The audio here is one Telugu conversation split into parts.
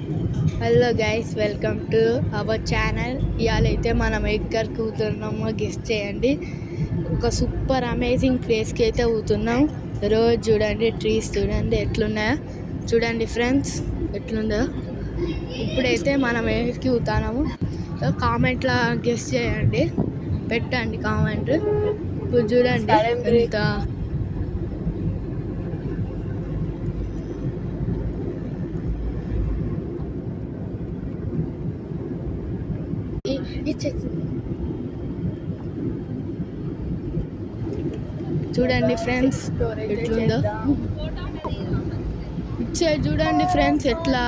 Hello guys, welcome to our channel. ఇవాళ అయితే మనం ఎక్కడికి పోతున్నామో గెస్ట్ చేయండి. ఒక సూపర్ అమేజింగ్ ప్లేస్కి అయితే పోతున్నాం. రోజు చూడండి, ట్రీస్ చూడండి ఎట్లున్నాయో చూడండి ఫ్రెండ్స్, ఎట్లుందో. ఇప్పుడైతే మనం ఎక్కడికి పోతున్నాము కామెంట్లో గెస్ట్ చేయండి, పెట్టండి కామెంట్. ఇప్పుడు చూడండి ఎంత చూడండి ఫ్రెండ్స్ ఎట్లుందో. ఇచ్చే చూడండి ఫ్రెండ్స్ ఎట్లా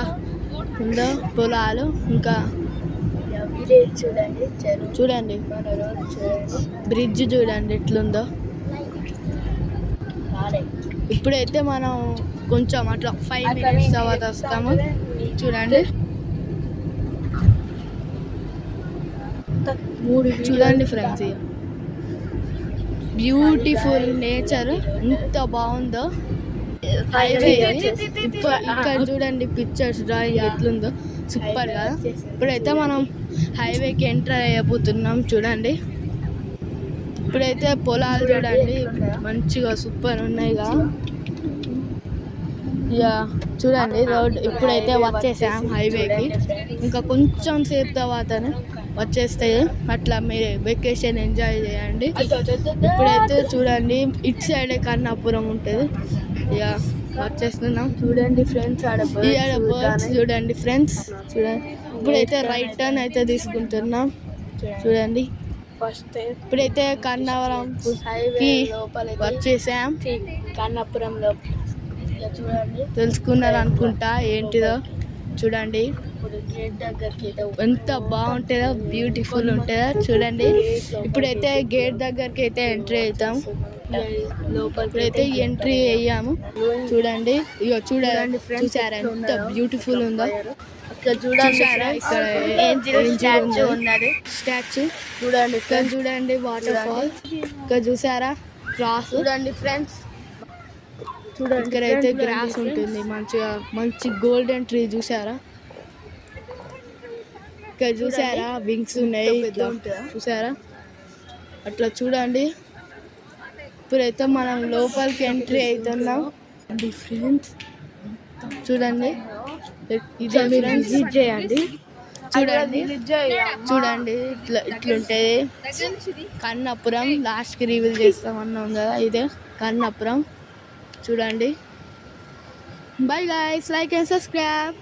ఉందో పొలాలు. ఇంకా చూడండి బ్రిడ్జ్ చూడండి ఎట్లుందో. ఇప్పుడైతే మనం కొంచెం అట్లా 5 minutes తర్వాత వస్తాము. చూడండి చూడండి ఫ్రెండ్స్, బ్యూటిఫుల్ నేచర్ ఎంత బాగుందో. హైవే ఇక్కడ చూడండి, పిక్చర్స్ డ్రాయింగ్ ఎట్లుందో సూపర్ కదా. ఇప్పుడైతే మనం హైవేకి ఎంటర్ అయిపోతున్నాం. చూడండి ఇప్పుడైతే పొలాలు చూడండి మంచిగా సూపర్ ఉన్నాయి కదా. ఇక చూడండి రోడ్ ఇప్పుడైతే వచ్చేసాం హైవేకి. ఇంకా కొంచెం సేపు తర్వాతనే వచ్చేస్తాయి. అట్లా మీరు వెకేషన్ ఎంజాయ్ చేయండి. ఇప్పుడైతే చూడండి ఇటు సైడే కన్నాపురం ఉంటుంది. ఇక వచ్చేస్తున్నాం. చూడండి ఫ్రెండ్స్, బర్డ్స్ చూడండి ఫ్రెండ్స్. చూడండి ఇప్పుడైతే రైట్ టర్న్ అయితే తీసుకుంటున్నాం. చూడండి ఇప్పుడైతే కన్నావరంకి వచ్చేసాం. కన్నాపురంలో చూడండి తెలుసుకున్నారు అనుకుంటా ఏంటిదో. చూడండి ఎంత బాగుంటుందో, బ్యూటిఫుల్ ఉంటుందో. చూడండి ఇప్పుడైతే గేట్ దగ్గరికి అయితే ఎంట్రీ అవుతాం. లోపలికైతే ఎంట్రీ అయ్యాము. చూడండి ఇక చూడండి ఫ్రెండ్స్, చూసారా ఎంత బ్యూటిఫుల్ ఉందో. చూసారా ఇక్కడ ఉన్నది స్టాచ్యూ. చూడండి ఇక్కడ చూడండి వాటర్ ఫాల్. ఇక్కడ చూసారా గ్రాస్. చూడండి ఫ్రెండ్స్, చూడండి ఇక్కడైతే గ్రాస్ ఉంటుంది మంచిగా, మంచి గోల్డెన్ ట్రీ. చూసారా ఇక్కడ చూసారా వింగ్స్ ఉన్నాయి చూసారా అట్లా. చూడండి ఇప్పుడైతే మనం లోపలికి ఎంట్రీ అవుతున్నాం. ఫ్రెండ్స్ చూడండి ఇదే విజిట్ చేయండి. చూడండి చూడండి ఇట్లుంటుంది కన్నాపురం. లాస్ట్కి రివీల్ చేస్తామన్నాం కదా, ఇదే కన్నాపురం. చూడండి. Bye guys, like and subscribe.